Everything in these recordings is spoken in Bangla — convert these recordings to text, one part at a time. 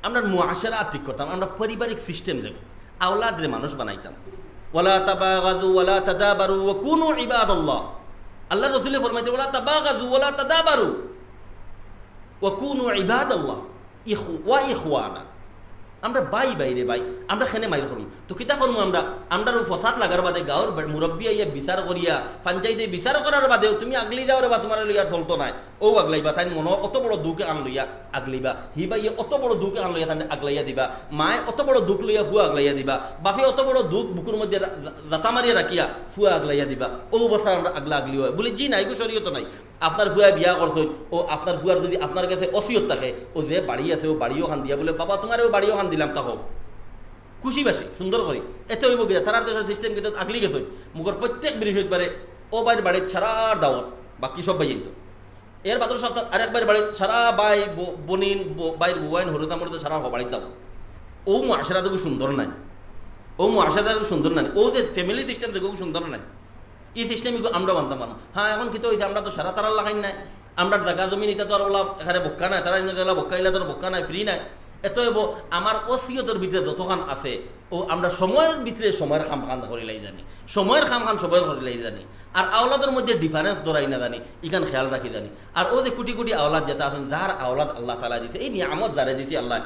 আমরা মুআশারা ঠিক করতাম, আমরা পারিবারিক সিস্টেম দেখব, আওলাদরে মানুষ বানাইতাম। ওয়ালা তাবাগাযু ওয়ালা তাদাবারু ওয়া কুনু ইবাদাল্লাহ। আল্লাহ রাসূল ফরমাইতে ওয়ালা তাবাগাযু ওয়ালা তাদাবারু ওয়া কুনু ইবাদাল্লাহ ওয়া ইখওয়ানা। আমরা বাই বাইরে বাই, আমরা খেনে মাইর করুম তো কিতা করবো, আমরা ফসাদ লাগার বাদে গাঁর মুরব্বী আইয়া বিচার করিয়া পঞ্চায়েতে বিচার করার বাদেও তুমি আগলি যাওয়ার বা তোমার লইয়ার চলতো নাই, ও আগলাইবা তাই মনে অত বড় দুঃখে আন লইয়া আগলিবা, হি বাইয়ে অত বড় দুঃখে আন লইয়া তাই আগলাইয়া দিবা, মায়ে অত বড় দুঃখ লইয়া ফুয়া আগলাইয়া দিবা, বাপে অত বড় দুঃখ বুকুর মধ্যে জাতা মারিয়া রাখিয়া ফুয়া আগলাইয়া দিবা। ও বছর আমরা আগলা আগলি হয় বলে জি নাই, গো শরীয়ত নাই। আপনার ফুয়া বিয়া করছেন, ও আপনার ফুয়ার যদি আপনার কাছে অসিয়ত থাকে, ও যে বাড়ি আছে ও বাড়িও খান দিয়া বলে বাবা তোমার ও বাড়িও খান দিলাম, তা হোক খুশিবাসী সুন্দর করে এতে হইব গিয়া তার দেশের সিস্টেম কিন্তু আগলি গেছে মুখর প্রত্যেক বৃহস্পতিবারে ও বাইর বাড়ির সারার দাওয়াত, বাকি সব বাই তো এর বাদর সপ্তাহ আরেকবার বাড়ির সারা বাই বনিন বাইর বুয়াইন হরুতা মরুতা সারা বাড়ির দাওয়াত। ও মুআশারা তো খুব সুন্দর নাই, ও মুআশারা খুব সুন্দর নাই, ও যে ফ্যামিলি সিস্টেম থেকে খুব সুন্দর নাই। এই সিস্টেম আমরা মানতাম পারবো। হ্যাঁ এখন কিন্তু হয়েছে আমরা তো সারা তারা লাগাই নাই, আমরা জায়গা জমিন এটা তো আর ওলা এখানে বক্কা নাই, তারা বক্কা ইলা তোর বক্কা নাই, ফ্রি নাই। এত হইব আমার অসিয়তের ভিতরে যতক্ষণ আছে ও আমরা সময়ের ভিতরে সময়ের খাম খান করিলাই জানি, সময়ের খাম খান সময়ের করিলাই জানি, আর আওলাদের মধ্যে ডিফারেন্স ধরাই না জানি, ইখান খেয়াল রাখি জানি। আর ও যে কোটি কোটি আওলাদ যেটা আছেন, যার আওলাদ আল্লাহ তাআলা দিছে, এই নিয়ামত যারে দিছে আল্লাহ,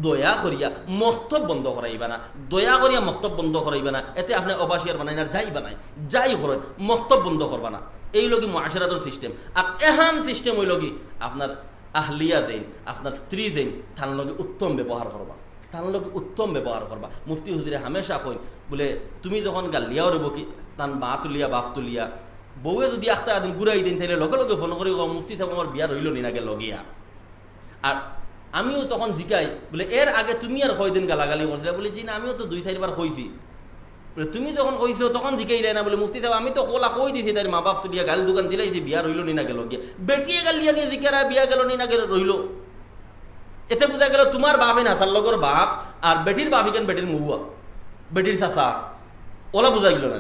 দয়া করিয়া মক্তব বন্ধ করাইবা না, দয়া করিয়া মক্তব বন্ধ করাইবা না। এতে আপনি অবাসিয়ার বানাই না, যাই বানাই যাই করেন মক্তব বন্ধ করবা না। এই লগি মুআশারাতুর সিস্টেম। আর এহান সিস্টেম হইল কি আপনার আহলিয়া যেন আপনার স্ত্রী যেন তার লগে উত্তম ব্যবহার করবা, তার লগে উত্তম ব্যবহার করবা। মুফতি হুজুরে হামেশা কই বলে তুমি যখন গালিয়াও রব কি তান বা তুলিয়া বাফ তুলিয়া বউয়ে যদি আখতা দিন ঘুরাই দিন তাহলে লগে লগে ফোন করি মুফতি সাহেব আমার বিয়া রইল নি নাগে লগিয়া। আর আমিও তখন জিকাই বলে এর আগে তুমি আর কয়দিন গালাগালি করছিলে, বলে জি না আমিও তো 2-4 বার কইছি। বলে তুমি যখন কইছো তখন জিকাই রে না, বলে মুফতি সাহেব আমি তো কোলা কই দিছি তার মা বাপ তুলিয়া গাল দোকান দিলাই যে বিয়া রইল নি না গেল গিয়া, বেটিয়ে গালিয়া নিয়ে জিকারা বিয়া গেল নি না গেল রইল। এতে বোঝা গেল তোমার বাপে না তার লগর বাপ, আর বেটির বাপ ইকেন বেটির মুয়া বেটির চাচা, ওলা বোঝা গেল না।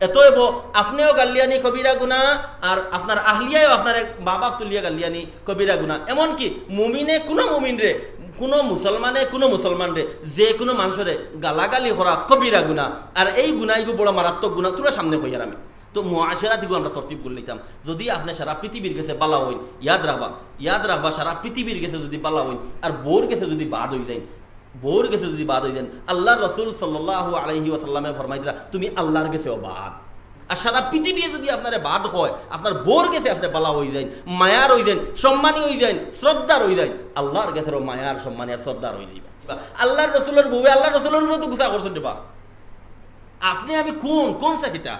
এতএব আপনিও গালিয়ানি কবিরা গুনা, আর আপনার আহলিয়াও আপনার মা বাপ তুলিয়া গালিয়ানি কবিরা গুনা। এমনকি মুমিনে কোনো মুমিন রে, কোনো মুসলমানে কোনো মুসলমান রে, যে কোনো মানুষরে গালাগালি করা কবিরা গুনা। আর এই গুনাইগু বড় মারাত্মক গুণা, তোরা সামনে হইয়ার আমি তো মুআশারা দিকে আমরা তরতিব করে নিতাম। যদি আপনি সারা পৃথিবীর কাছে বালা হইন, ইয়াদ রাখবা সারা পৃথিবীর কাছে যদি বালা হইন, আর বোর কাছে যদি বাদ হয়ে যায়, বউর গেছে যদি বাদ হয়ে যান, আল্লাহ রসুল সাল্লাল্লাহু আলাইহি ওয়াসাল্লামে ফরমাইতরা তুমি আল্লাহর গেছেও বাদ। আর সারা পৃথিবী যদি আপনার বাদ হয়, আপনার বউর গেছে আপনি বালা হয়ে যান, মায়ার হয়ে যান, সম্মানী হয়ে যান, শ্রদ্ধার হয়ে যান, আল্লাহর গেছেও মায়ার সম্মানী আর শ্রদ্ধার হয়ে যাইবা। আল্লাহর রসুলের বউ আল্লাহ রসুলের তো গুছা করছেন দেবা, আপনি আমি কোন সাকিটা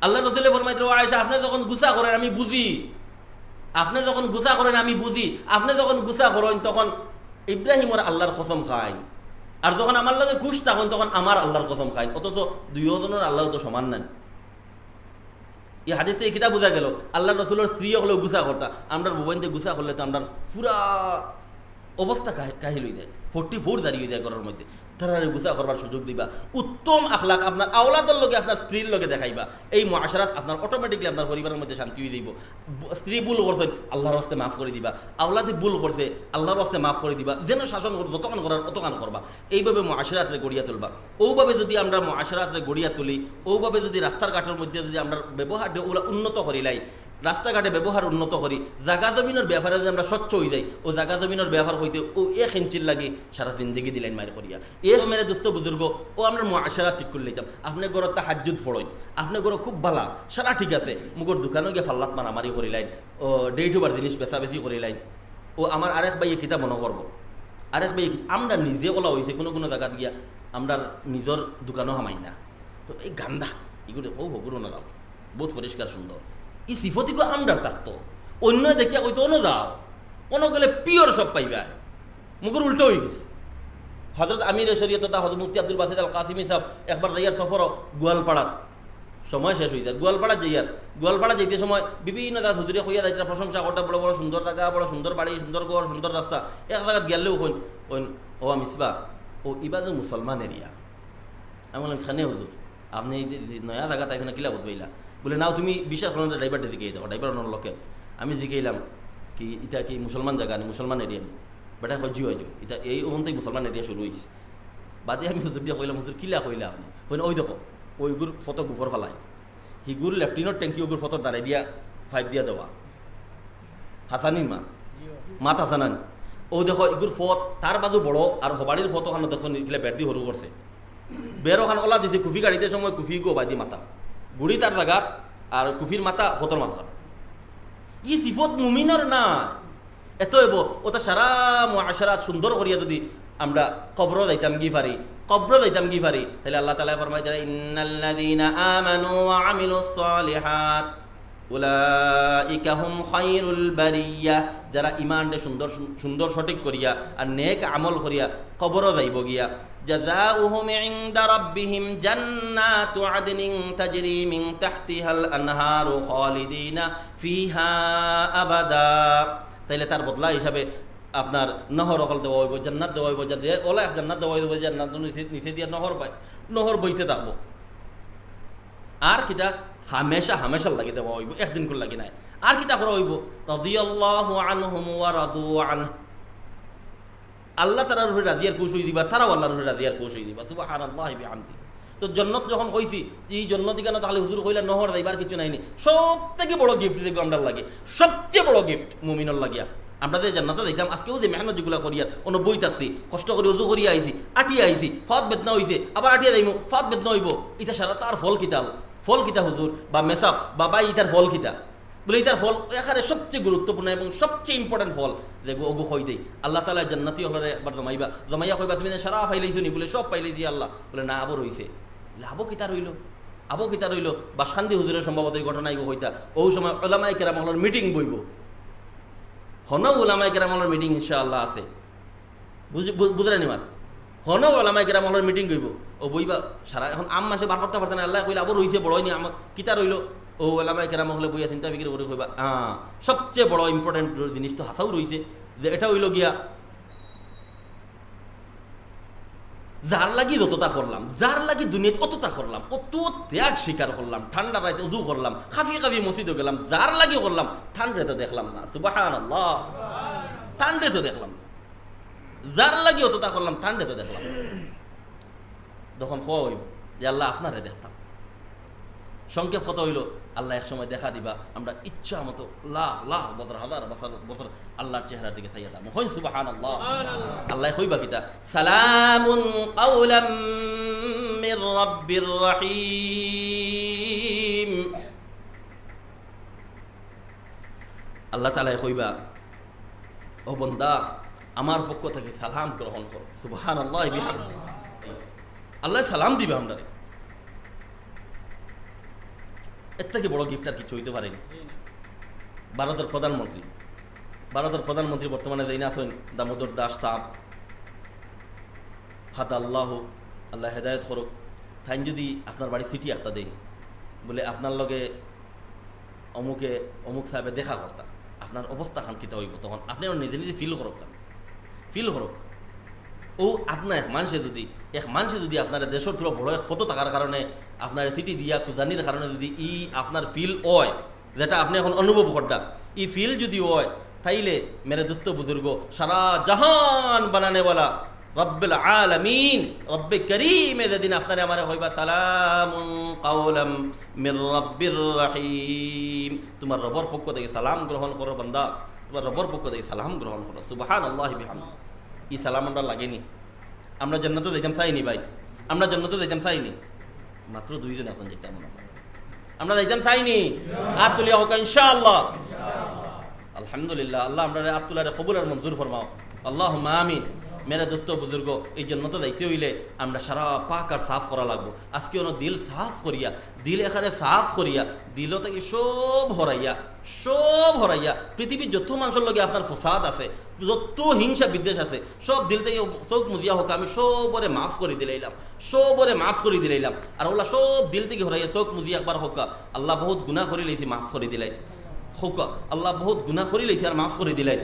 আল্লাহ রসুলে ফরমাইতরা আয়েশা আপনি যখন গুছা করেন আমি বুঝি, আপনি যখন গুছা করেন আমি বুঝি, আপনি যখন গুছা করেন তখন ইব্রাহিমর আল্লাহর কসম খায়, আর যখন আমার লগে খুশ তখন তখন আমার আল্লাহর কসম খায়। অথচ দুইজনের আল্লাহ তো সমান নেন। এই হাদিস থেকে কিতা বোঝা গেল, আল্লাহ রসুলের স্ত্রী হলেও গুছা করতা, আমরা বুবাইনতে গুছা করলে তো আমরা পুরা অবস্থা কাহিল হয়ে যায়, 44 জারি হয়ে যায় ঘরের মধ্যে। তারা গুছা করবার সুযোগ দিবা, উত্তম আখলাক আপনার আওলাদের লগে আপনার স্ত্রীর লগে দেখাইবা। এই মুআশারাত আপনার অটোমেটিকলি আপনার পরিবারের মধ্যে শান্তি হয়ে যাইব। স্ত্রী ভুল করছে আল্লাহর হস্তে মাফ করে দিবা, আওলাদি ভুল করছে আল্লাহর হস্তে মাফ করে দিবা, যেন শাসন যতক্ষণ করার অতক্ষণ করবা। এইভাবে মুআশারাতরে গড়িয়া তুলবা। ওভাবে যদি আমরা মুআশারাতরে গড়িয়া তুলি, ওভাবে যদি রাস্তার ঘাটের মধ্যে যদি আমরা ব্যবহার উন্নত করিলাই, রাস্তাঘাটে ব্যবহার উন্নত করি, জাগা জমিনের ব্যাপারে যদি আমরা স্বচ্ছ হয়ে যাই, ও জাগা জমিনের ব্যবহার হইতে ও 1 ইঞ্চির লাগে সারা জিন্দগি দিলেন মায়ের করিয়া। মেরে দোস্ত বুজুর্গ ও আমরা মুআশারা ঠিক করে লইতাম। আপনি ঘর তাহাজ্জুদ ফড়ই, আপনি ঘর খুব বালা সারা ঠিক আছে, মুগর দোকানে গিয়ে ফাল্লাত মারামারি করিলাইন, ও ডে টু বার জিনিস বেচাবেচি করিলাইন। ও আমার আরেক ভাইয়ে কিতা মনে করবো, আরেক ভাই আমরা নিজে ওলা হয়েছে কোনো জায়গাত গিয়া আমরা নিজের দোকানও হামাই না। তো এই গান্দা এগুলো ও হগুলো না যাও, বহুত পরিষ্কার সুন্দর, এই সিফতিকে আমরা থাকতো অন্য দেখিয়া কইতো অন্য যাও, অন্য গেলে পিওর সব পাইবা। মুখের উল্টো হয়ে গেছে। হজরত আমির শরীয়ত হজরত মুফতি আব্দুল বাসিত আল কাসিমি সাহেব একবার যাইয়ার সফর গোয়ালপাড়াত, সময় শেষ হয়ে যায়, গোয়ালপাড়া যাইয়ার, গোয়ালপাড়া যাইতে সময় বিভিন্ন জায়গা হুজুরে হইয়া যাইতে প্রশংসা করতে, বড় বড় সুন্দর জায়গা, বড় সুন্দর বাড়ি, সুন্দর ঘর, সুন্দর রাস্তা। এক জায়গাত গেলেও কইন ওইন ও মিসবা ও ইবা যে মুসলমান এরিয়া। আমি বললাম খানে হুজুর আপনি এই নয়া জায়গাত এখানে কিলা বুঝবাইলা? বলে নাও তুমি বিশ্বাস করেন ড্রাইভারটা জিকে দেবো, ড্রাইভার অন্য লোকের। আমি জিকেইলাম কি এটা কি মুসলমান জায়গা নি, মুসলমান এরিয়া নি? বেটা হজি হয়ে যাও এটা এই ওখানটাই মুসলমান এরিয়া শুরু হয়েছে বাদে আমি হুজুর দিয়া কইলাম হুজুর কিলা কইলা আপনি কইন ওই দেখো ওইগুর ফটো গুফর ফেলায় হিগুর লেফটিনোর ট্যাঙ্কি ওগুর ফটো দাঁড়াই দিয়া ফাইভ দিয়া দেওয়া হাসানির মাত হাসানান ও দেখো এগুর ফত তার বাজু বড় আর হবাড়ির ফটো খানো দেখো নিকলে বের দিয়ে সরু করছে বেরো খান ওলা দিছে কুফি গাড়িতে সময় কুফি গো বাদি মাথা গুড়ি তার জায়গাত আর কুফির মাথা ফটোর মাঝখান ই সিফত মুমিনর না এত এব ওটা সারা মুআশারাত সুন্দর করিয়া যদি আমরা কবর যাইতাম কি পারি কবর যাইতাম কি পারি তাহলে আল্লাহ তাআলা ফরমায় যারা ইন্নাল্লাযীনা আমানু ওয়া আমিলুস সালিহাত উলাইকা হুম খায়রুল বারিয়া যারা ঈমানকে সুন্দর সুন্দর সঠিক করিয়া আর নেক আমল করিয়া কবর যাইব গিয়া জাযাউহুম ইনদা রাব্বিহিম জান্নাতু আদনিন তাজরি মিন তাহতিহাল আনহারু খালিদিনা ফিহা আবাদা তাইলে তার বদলা হিসাবে আপনার নহর অকল দেওয়া হইব জান্নাত দেওয়া হইব ওলা জান্নাত দেওয়া হইব জান্নাত নিচে দিয়া নহর পায় নহর বইতে থাকবো আর কিতা হামেশা হামেশার লাগি দেওয়া হইব একদিন করে লাগি নাই আর কিতা করা হইব রাদিয়াল্লাহু আনহুম ওয়া রাদু আনহু আল্লাহ তাআলার উপরে রাজিয়ার খুশ হই দিবা তারাও আল্লাহর উপরে রাজিয়ার খুশ হই দিবা সুবহানাল্লাহি বিহামদি তো জান্নাত যখন কইছি এই জান্নাত দিগানা তাহলে হুজুর কইলা নহর যাইবার কিছু নাইনি সবথেকে বড় গিফট যেগুলো আমরা লাগে সবচেয়ে বড় গিফট মুমিনের লাগিয়া আমরা যে জান্নাতে যাইতাম আজকেও যে মেহনত যেগুলো করিয়ার অন্য বইত আসছি কষ্ট করে উজু করিয়া আইছি আটিয়া আইছি ফাত বেদনা হইছে আবার আটিয়া যাইমু ফাত বেদনা হইব ইটা সারা তার ফল কিতা হুজুর বা মেসাব বা ইটার ফল কিতা বলে ইটার ফল এখানে সবচেয়ে গুরুত্বপূর্ণ এবং সবচেয়ে ইম্পর্টেন্ট ফল দেখবো ওগু কই দেই আল্লাহ তাআলা জান্নাতি হলরে একবার জমাইয়া কইবা তুমি সারা পাইলাইছো নি বলে সব পাইলাইছি আল্লাহ বলে না আবার হইছে আবো কিতা রইল বা শান্তি হুজুরের সম্ভবত এই ঘটনা হইতা ওই সময় উলামায়ে কেরাম হলর মিটিং বইব হন উলামায়ে কেরাম হলর মিটিং ইনশাআল্লাহ আছে বুঝলেন মাত হন ওলামায়ে কেরাম হলর মিটিং কইব ও বইবা সারা এখন আম মাসে বার করতে পারতেন আল্লাহ কইলে আবার হইছে বড় হয়নি আমার কিতা রইল ও ওলামায়ে কেরাম হলে বইয়া চিন্তা ফিকির করে কইবা সবচেয়ে বড় ইম্পর্টেন্ট জিনিস তো হাসাও রইছে যে এটা হইল গিয়া যার লাগি যতটা করলাম যার লাগি দুনিয়াতে অতটা করলাম অত ত্যাগ স্বীকার করলাম ঠান্ডা রাতে উজু করলাম খাফি মসজিদে গেলাম যার লাগি করলাম ঠান্ডা তো দেখলাম না সুবহানাল্লাহ ঠান্ডা তো দেখলাম যার লাগি অতটা করলাম ঠান্ডা তো দেখলাম তখন কই যে আল্লাহ আপনারে দেখতাম সংক্ষেপ কথা হইল আল্লাহ এক সময় দেখা দিবা আমরা ইচ্ছা মতো লাখ লাখ বছর হাজার বছর আল্লাহর চেহারার দিকে চাইয়া দাম হই সুবহানাল্লাহ আল্লাহ কইবা কিতা সালামুন কাওলাম মির রাব্বির রহিম আল্লাহ তাআলা কইবা ও বান্দা আমার পক্ষ থেকে সালাম গ্রহণ করো সুবহানাল্লাহ বিহামদি আল্লাহ সালাম দিবে আমরারে এর থেকে বড় গিফট আর কিছু হইতে পারেনি ভারতের প্রধানমন্ত্রী বর্তমানে যাই না আছেন দামোদর দাস সাহেব হাত আল্লাহ হেদায়ত করুক তাই যদি আপনার বাড়ি সিটি একটা দেন বলে আপনার লগে অমুক সাহেবে দেখা করতাম আপনার অবস্থা খান কিতা হইব তখন আপনি নিজে নিজে ফিল করুক ও আপনার এক মানুষে যদি আপনার দেশের থ্রু বড় এক ফটো থাকার কারণে আপনার সিটি দিয়া কুজানির কারণে যদি আপনার ফিল হয় যেটা আপনি এখন অনুভব করতাম ফিল যদি হয় তাইলে মেরে দোস্ত বুজুর্গ সারা জাহান বানানেওয়ালা রব্বুল আলামিন রব্বে করিমে যেদিন আপনারে আমারে হইবা সালামুন কাওলাম মির রাব্বির রহিম তোমার রব্বর পক্ষ থেকে সালাম গ্রহণ করো বান্দা তোমার রব্বর পক্ষ থেকে সালাম গ্রহণ করো সুবহানাল্লাহি বিহামদি এই সালাম আমরা লাগেনি আমরা জান্নাতে যাইতাম চাইনি ভাই আমরা জান্নাতে যাইতাম চাইনি মাত্র 2 জন আছেন যেটা আমরা যাইতাম চাইনি হাত তুলিয়া হোক ইনশাআল্লাহ আলহামদুলিল্লাহ আল্লাহ আমরা হাত তুলারে কবুল আর মঞ্জুর ফরমাও আল্লাহুম্মা আমিন মেরে দোস্ত বুজুর্গ এই জান্নাতে যাইতে হইলে আমরা সারা পাক আর সাফ করা লাগবো আজকে অন্য দিল সাফ করিয়া দিল এখানে সাফ করিয়া দিল থেকে সব হরাইয়া পৃথিবীর যত মানুষের লগে আপনার ফসাদ আছে যত হিংসা বিদ্বেষ আছে সব দিল থেকে চোখ মুজিয়া হোক আমি সবরে মাফ করে দিলাইলাম আর ওলা সব দিল থেকে হরাইয়া চোখ মুজিয়া একবার হোক আল্লাহ বহুত গুনাহ করে লাইছি মাফ করে দিলাই হোক আল্লাহ বহুত গুনাহ করে লাইছি আর মাফ করে দিলাই